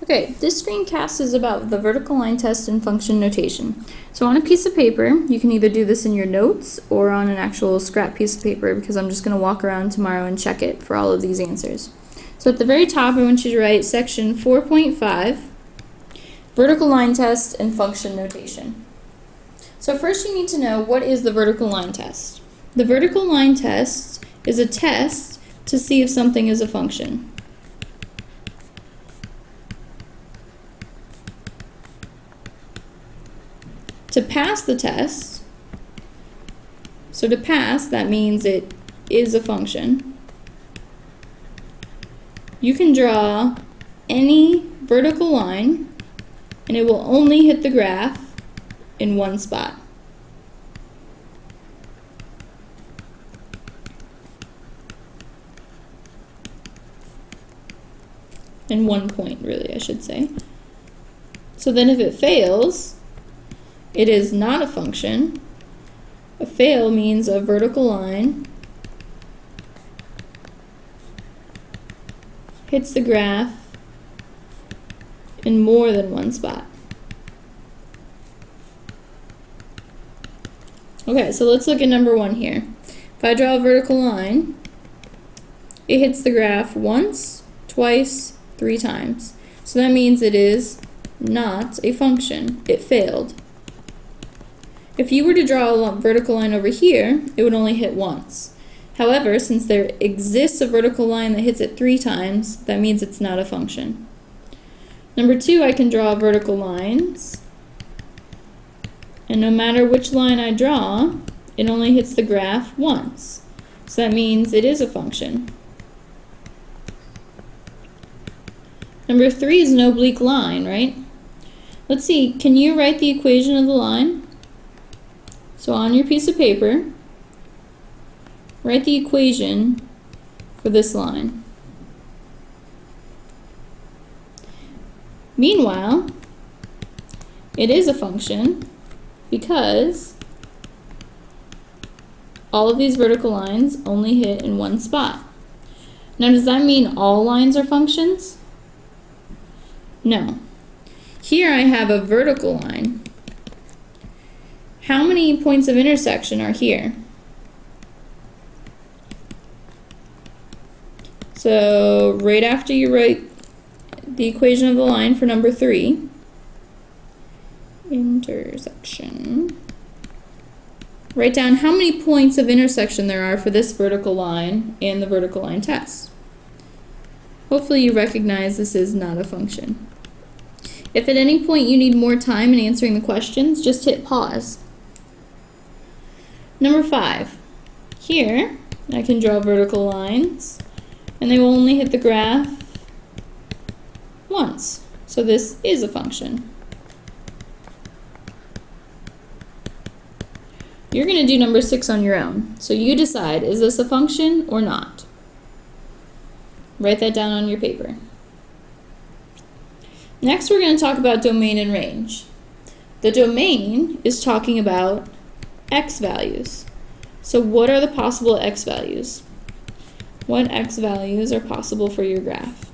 Okay, this screencast is about the vertical line test and function notation. So on a piece of paper, you can either do this in your notes or on an actual scrap piece of paper, because I'm just going to walk around tomorrow and check it for all of these answers. So at the very top, I want you to write section 4.5, vertical line test and function notation. So first you need to know, what is the vertical line test? The vertical line test is a test to see if something is a function. To pass the test, so to pass, that means it is a function. You can draw any vertical line and it will only hit the graph in one spot. In one point, really, I should say. So then if it fails, it is not a function. A fail means a vertical line hits the graph in more than one spot. Okay, so let's look at number 1 here. If I draw a vertical line, it hits the graph once, twice, 3 times. So that means it is not a function. It failed. If you were to draw a vertical line over here, it would only hit once. However, since there exists a vertical line that hits it 3 times, that means it's not a function. Number 2, I can draw vertical lines. And no matter which line I draw, it only hits the graph once. So that means it is a function. Number 3 is an oblique line, right? Let's see, can you write the equation of the line? So on your piece of paper, write the equation for this line. Meanwhile, it is a function because all of these vertical lines only hit in one spot. Now, does that mean all lines are functions? No. Here I have a vertical line. How many points of intersection are here? So right after you write the equation of the line for number 3, intersection, write down how many points of intersection there are for this vertical line and the vertical line test. Hopefully you recognize this is not a function. If at any point you need more time in answering the questions, just hit pause. Number 5, here I can draw vertical lines and they will only hit the graph once. So this is a function. You're going to do number 6 on your own. So you decide, is this a function or not? Write that down on your paper. Next, we're going to talk about domain and range. The domain is talking about x values. So what are the possible x values? What x values are possible for your graph?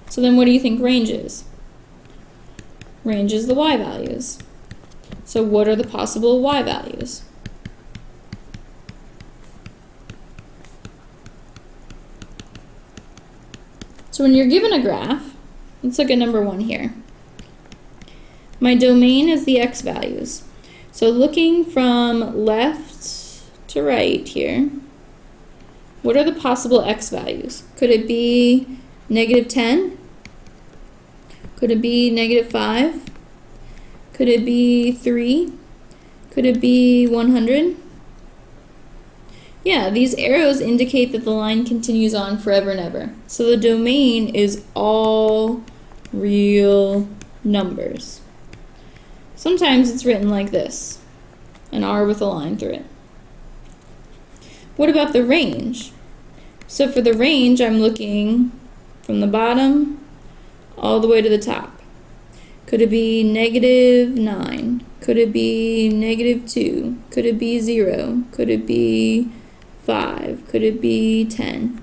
So then what do you think range is? Range is the y values. So what are the possible y values? So when you're given a graph, let's look at number 1 here. My domain is the x values. So looking from left to right here, what are the possible x values? Could it be -10? Could it be -5? Could it be 3? Could it be 100? Yeah, these arrows indicate that the line continues on forever and ever. So the domain is all real numbers. Sometimes it's written like this, an R with a line through it. What about the range? So for the range, I'm looking from the bottom all the way to the top. Could it be -9? Could it be -2? Could it be 0? Could it be 5? Could it be 10?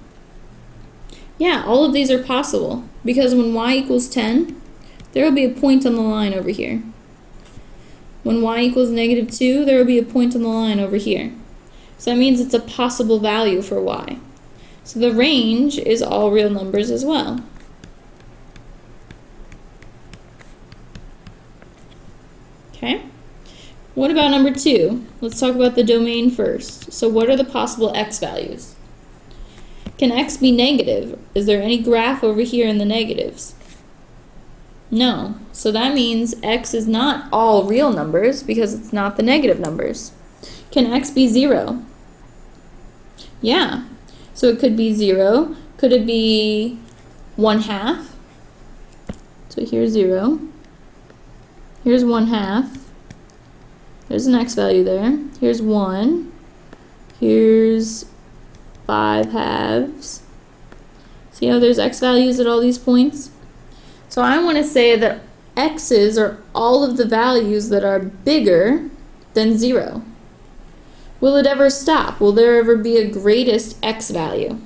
Yeah, all of these are possible, because when y equals 10, there will be a point on the line over here. When y equals -2, there will be a point on the line over here. So that means it's a possible value for y. So the range is all real numbers as well. Okay? What about number 2? Let's talk about the domain first. So what are the possible x values? Can x be negative? Is there any graph over here in the negatives? No. So that means x is not all real numbers because it's not the negative numbers. Can x be 0? Yeah. So it could be 0. Could it be 1/2? So here's 0. Here's 1/2. There's an x value there. Here's 1. Here's 5/2. See how there's x values at all these points? So I want to say that x's are all of the values that are bigger than 0. Will it ever stop? Will there ever be a greatest x value?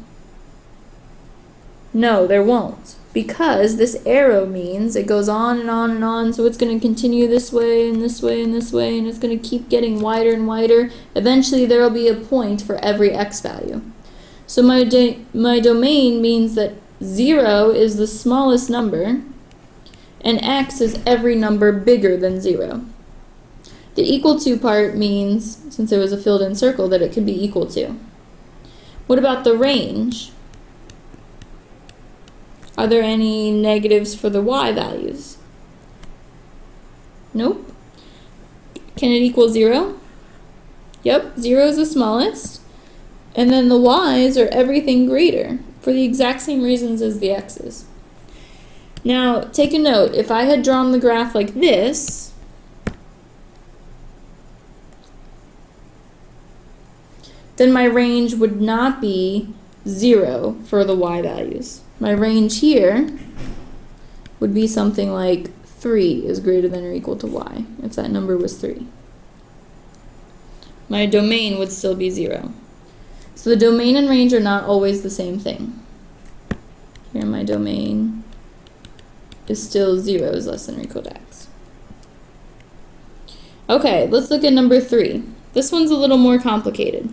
No, there won't. Because this arrow means it goes on and on and on, so it's going to continue this way and this way and this way, and it's going to keep getting wider and wider. Eventually there will be a point for every x value. So my domain means that 0 is the smallest number, and x is every number bigger than 0. The equal to part means, since it was a filled in circle, that it can be equal to. What about the range? Are there any negatives for the y values? Nope. Can it equal 0? Yep, 0 is the smallest. And then the y's are everything greater for the exact same reasons as the x's. Now, take a note. If I had drawn the graph like this, then my range would not be 0 for the y values. My range here would be something like 3 is greater than or equal to y, if that number was 3. My domain would still be 0. So the domain and range are not always the same thing. Here my domain is still 0 is less than or equal to x. Okay, let's look at number 3. This one's a little more complicated.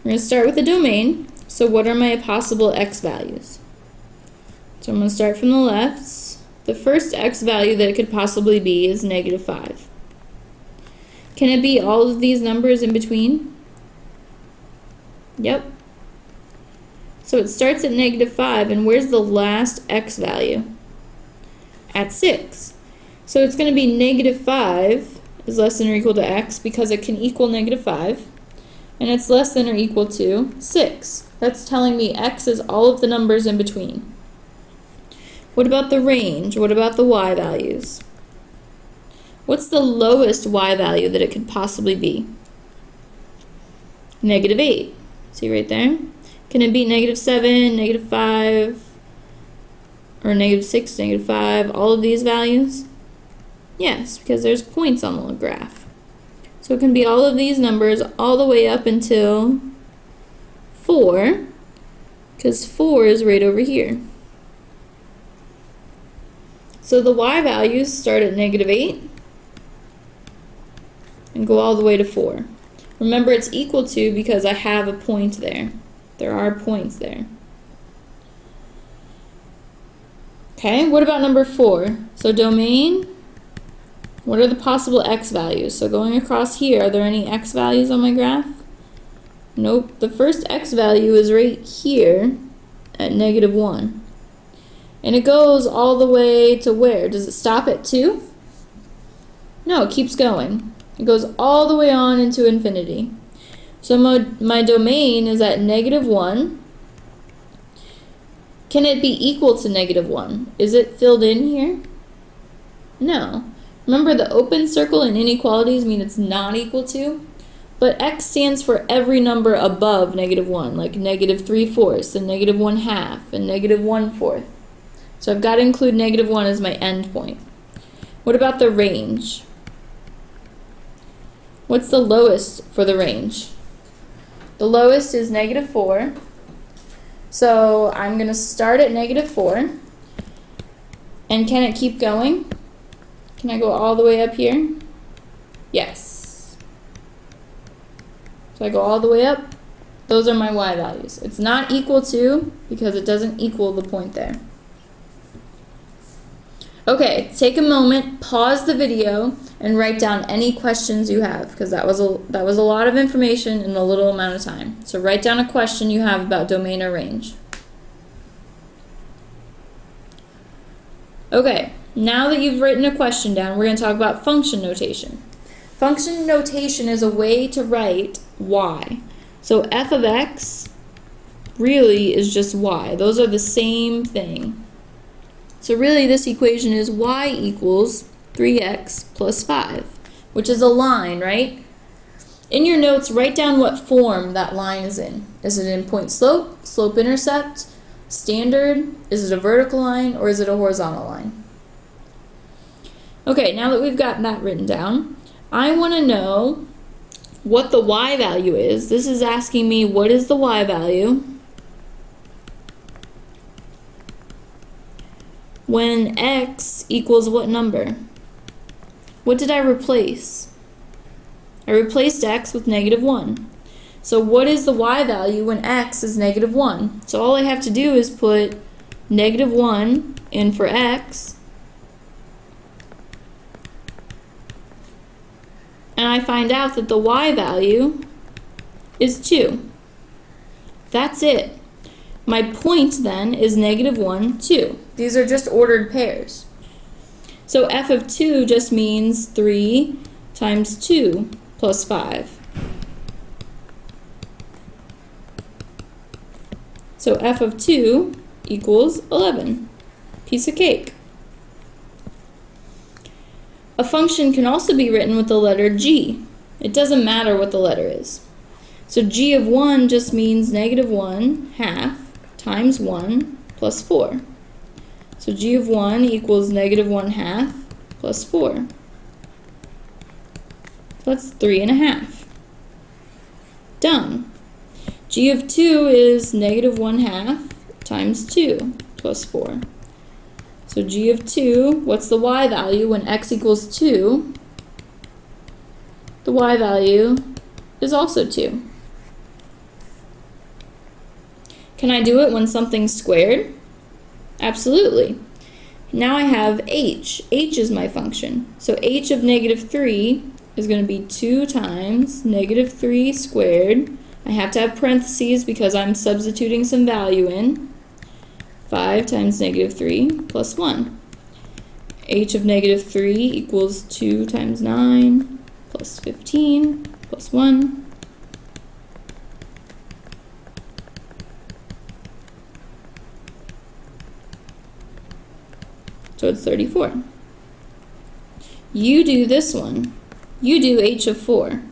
We're going to start with the domain. So what are my possible x values? So I'm going to start from the left. The first x value that it could possibly be is -5. Can it be all of these numbers in between? Yep. So it starts at -5, and where's the last x value? At 6. So it's going to be -5 is less than or equal to x because it can equal -5, and it's less than or equal to 6. That's telling me x is all of the numbers in between. What about the range? What about the y values? What's the lowest y value that it could possibly be? -8. See right there? Can it be -7, -5, or -6, -5, all of these values? Yes, because there's points on the graph. So it can be all of these numbers all the way up until 4, because 4 is right over here. So the y values start at -8 and go all the way to 4. Remember, it's equal to because I have a point there. There are points there. Okay, what about number 4? So domain, what are the possible x values? So going across here, are there any x values on my graph? Nope. The first x value is right here at -1. And it goes all the way to where? Does it stop at 2? No, it keeps going. It goes all the way on into infinity. So my domain is at -1. Can it be equal to -1? Is it filled in here? No. Remember, the open circle in inequalities mean it's not equal to, but x stands for every number above -1, like -3/4 and -1/2 and -1/4. So I've got to include -1 as my endpoint. What about the range? What's the lowest for the range? The lowest is -4. So I'm going to start at -4. And can it keep going? Can I go all the way up here? Yes. So I go all the way up. Those are my y values. It's not equal to because it doesn't equal the point there. Okay, take a moment, pause the video, and write down any questions you have, because that was a lot of information in a little amount of time. So write down a question you have about domain or range. Okay, now that you've written a question down, we're going to talk about function notation. Function notation is a way to write y. So f of x really is just y. Those are the same thing. So really this equation is y equals 3x plus 5, which is a line, right? In your notes, write down what form that line is in. Is it in point slope, slope intercept, standard? Is it a vertical line or is it a horizontal line? Okay, now that we've got that written down, I want to know what the y value is. This is asking me what is the y value when x equals what number? What did I replace? I replaced x with -1. So what is the y value when x is -1? So all I have to do is put -1 in for x, and I find out that the y value is 2. That's it. My point then is -1, 2. These are just ordered pairs. So f of 2 just means 3 times 2 plus 5. So f of 2 equals 11. Piece of cake. A function can also be written with the letter g. It doesn't matter what the letter is. So g of 1 just means -1 half times 1 plus 4. So g of 1 equals -1 half plus 4. That's 3.5. Done. G of 2 is -1 half times 2 plus 4. So g of 2, what's the y value when x equals 2? The y value is also 2. Can I do it when something's squared? Absolutely. Now I have h. H is my function. So h of -3 is going to be 2 times -3 squared. I have to have parentheses because I'm substituting some value in. 5 times -3 plus 1. H of -3 equals 2 times 9 plus 15 plus 1. So it's 34. You do this one. You do h of 4.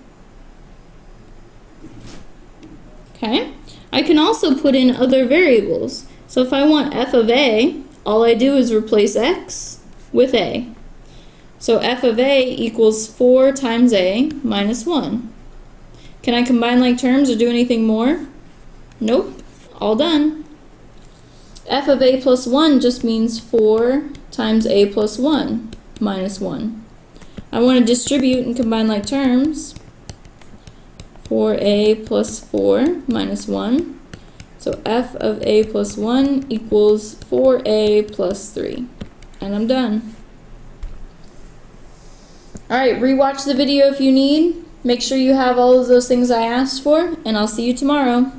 Okay? I can also put in other variables. So if I want f of a, all I do is replace x with a. So f of a equals 4 times a minus 1. Can I combine like terms or do anything more? Nope. All done. F of a plus 1 just means 4 times a plus 1 minus 1. I want to distribute and combine like terms. 4a plus 4 minus 1. So f of a plus 1 equals 4a plus 3. And I'm done. Alright, rewatch the video if you need. Make sure you have all of those things I asked for, and I'll see you tomorrow.